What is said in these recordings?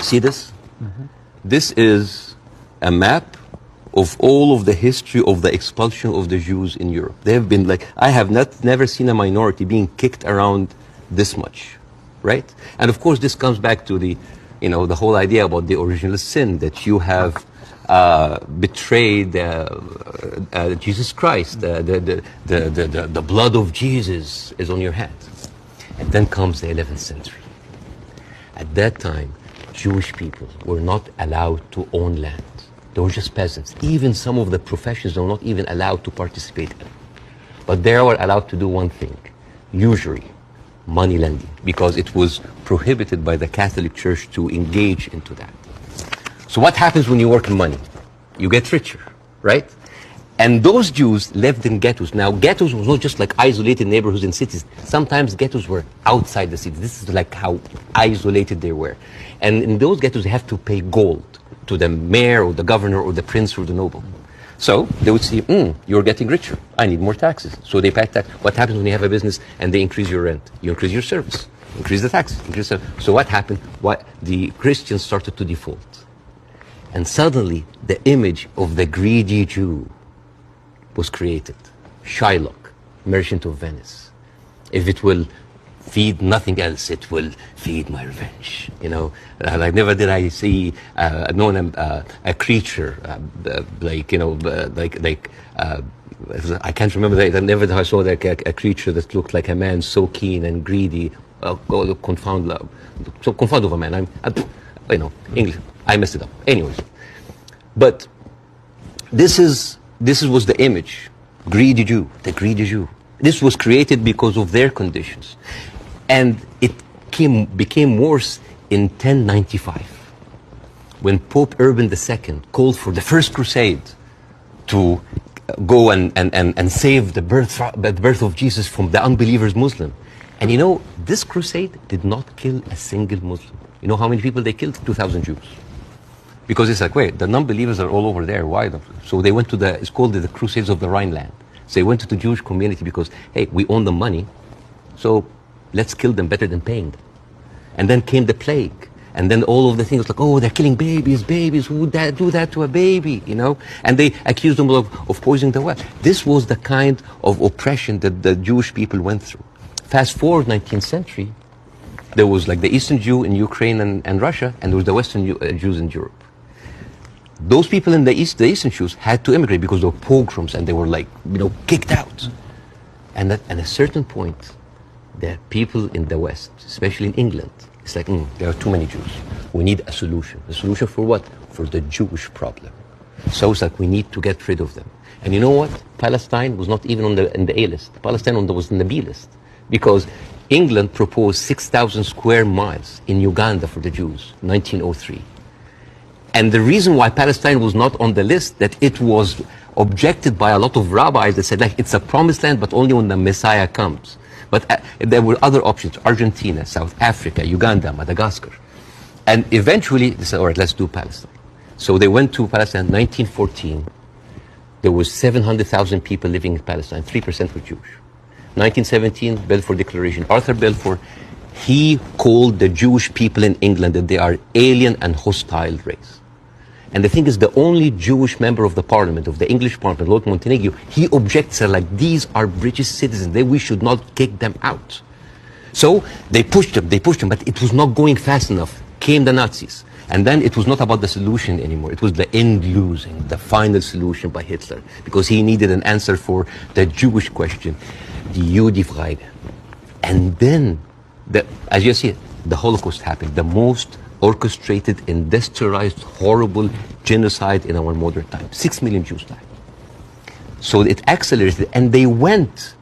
See this? This is a map of all of the history of the expulsion of the Jews in Europe. They have been like, I have never seen a minority being kicked around this much, right? And of course, this comes back to the, the whole idea about the original sin, that you have betrayed Jesus Christ. The blood of Jesus is on your hands. And then comes the 11th century. At that time, Jewish people were not allowed to own land. They were just peasants. Even some of the professions were not even allowed to participate in. But they were allowed to do one thing, usury, money lending, because it was prohibited by the Catholic Church to engage into that. So what happens when you work in money? You get richer, right? And those Jews lived in ghettos. Now, ghettos was not just like isolated neighborhoods in cities. Sometimes ghettos were outside the city. This is like how isolated they were. And in those ghettos, they have to pay gold to the mayor or the governor or the prince or the noble. So they would see, you're getting richer. I need more taxes. So they pay tax. What happens when you have a business and they increase your rent? You increase your service, increase the taxes. So what happened? The Christians started to default. And suddenly, the image of the greedy Jew was created. Shylock, merchant of Venice. If it will feed nothing else, it will feed my revenge. Like never did I see a creature I can't remember that. Never did I saw like a creature that looked like a man so keen and greedy. Confound of a man. English. I messed it up. Anyways, but this was the image, greedy Jew, the greedy Jew. This was created because of their conditions. And it became worse in 1095, when Pope Urban II called for the first crusade to go and save the birth of Jesus from the unbelievers Muslim. And this crusade did not kill a single Muslim. You know how many people they killed? 2,000 Jews. Because it's like, wait, the non-believers are all over there. Why? So they went to it's called the Crusades of the Rhineland. So they went to the Jewish community because, hey, we own the money, so let's kill them better than paying them. And then came the plague. And then all of the things like, oh, they're killing babies, who would do that to a baby, And they accused them of poisoning the well. This was the kind of oppression that the Jewish people went through. Fast forward 19th century, there was like the Eastern Jew in Ukraine and Russia, and there was the Western Jews in Europe. Those people in the Eastern Jews had to immigrate because there were pogroms and they were like, kicked out. And at a certain point, the people in the West, especially in England, it's like, there are too many Jews. We need a solution. A solution for what? For the Jewish problem. So it's like we need to get rid of them. And you know what? Palestine was not even in the A list. Palestine was in the B list. Because England proposed 6,000 square miles in Uganda for the Jews, 1903. And the reason why Palestine was not on the list, that it was objected by a lot of rabbis that said, like, it's a promised land, but only when the Messiah comes. But there were other options, Argentina, South Africa, Uganda, Madagascar. And eventually, they said, all right, let's do Palestine. So they went to Palestine in 1914. There was 700,000 people living in Palestine, 3% were Jewish. 1917, Balfour Declaration. Arthur Balfour, he called the Jewish people in England that they are alien and hostile race. And the thing is, the only Jewish member of the parliament, of the English parliament, Lord Montenegro, he objects, like, these are British citizens, we should not kick them out. So they pushed them, but it was not going fast enough. Came the Nazis. And then it was not about the solution anymore. It was the end losing, the final solution by Hitler, because he needed an answer for the Jewish question, the Judefrage. And then, as you see, the Holocaust happened, the most orchestrated, industrialized, horrible genocide in our modern time. 6 million Jews died. So it accelerated, and they went.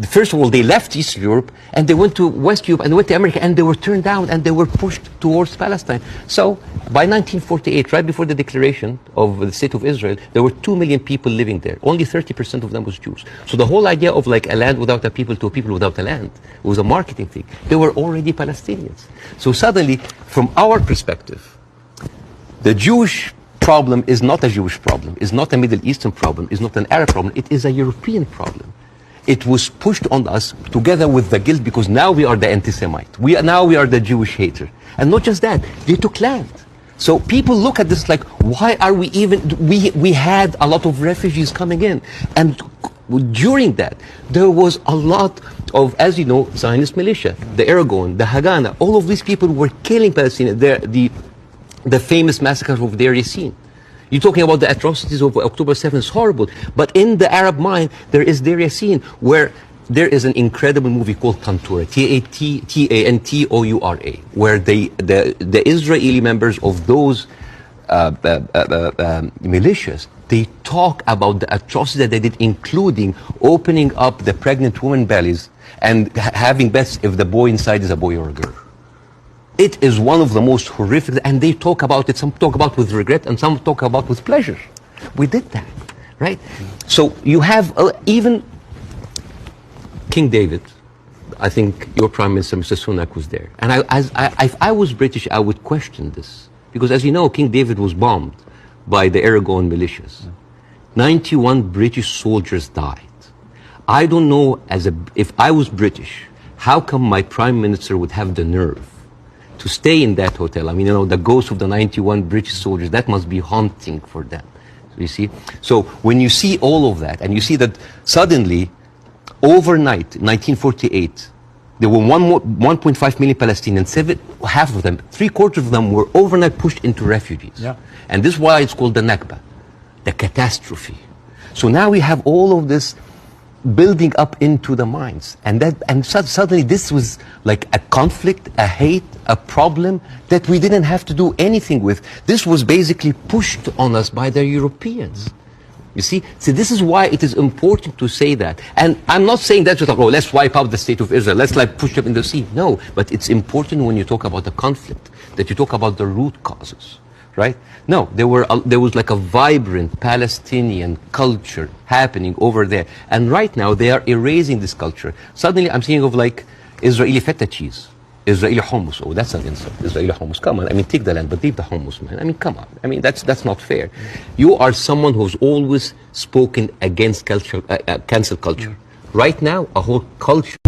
First of all, they left East Europe, and they went to West Europe, and they went to America, and they were turned down, and they were pushed towards Palestine. So by 1948, right before the declaration of the State of Israel, there were 2 million people living there. Only 30% of them was Jews. So the whole idea of like a land without a people to a people without a land was a marketing thing. They were already Palestinians. So suddenly, from our perspective, the Jewish problem is not a Jewish problem, is not a Middle Eastern problem, is not an Arab problem, it is a European problem. it was pushed on us together with the guilt, because now we are the anti-Semite. Now we are the Jewish hater. And not just that, they took land. So people look at this like, why are we even, we had a lot of refugees coming in. And during that, there was a lot of, as you know, Zionist militia, the Aragon, the Haganah, all of these people were killing Palestinians. The famous massacre of Deir Yassin. You're talking about the atrocities of October 7th, it's horrible. But in the Arab mind, there is Deir Yassin, where there is an incredible movie called Tantoura, T-A-N-T-O-U-R-A, where the Israeli members of those militias, they talk about the atrocities that they did, including opening up the pregnant women's bellies and having bets if the boy inside is a boy or a girl. It is one of the most horrific, and they talk about it, some talk about with regret and some talk about with pleasure. We did that, right? So you have even King David. I think your Prime Minister, Mr. Sunak, was there. And if I was British, I would question this. Because as you know, King David was bombed by the Aragon militias. 91 British soldiers died. I don't know, if I was British, how come my Prime Minister would have the nerve to stay in that hotel? I mean, you know, the ghost of the 91 British soldiers, that must be haunting for them. You see? So when you see all of that, and you see that suddenly, overnight, 1948, there were 1.5 million Palestinians, half of them, 3/4 of them were overnight pushed into refugees. Yeah. And this is why it's called the Nakba, the catastrophe. So now we have all of this building up into the minds, and suddenly this was like a conflict, a hate, a problem that we didn't have to do anything with. This was basically pushed on us by the Europeans. You see, so this is why it is important to say that. And I'm not saying that to talk, oh, let's wipe out the state of Israel, let's like push them in the sea. No, but it's important when you talk about the conflict that you talk about the root causes. Right? No, there was like a vibrant Palestinian culture happening over there. And right now they are erasing this culture. Suddenly I'm thinking of like Israeli feta cheese, Israeli hummus. Oh, that's an insult. Israeli hummus. Come on. I mean, take the land, but leave the hummus, man. I mean, come on. I mean, that's not fair. You are someone who's always spoken against cancel culture. Right now, a whole culture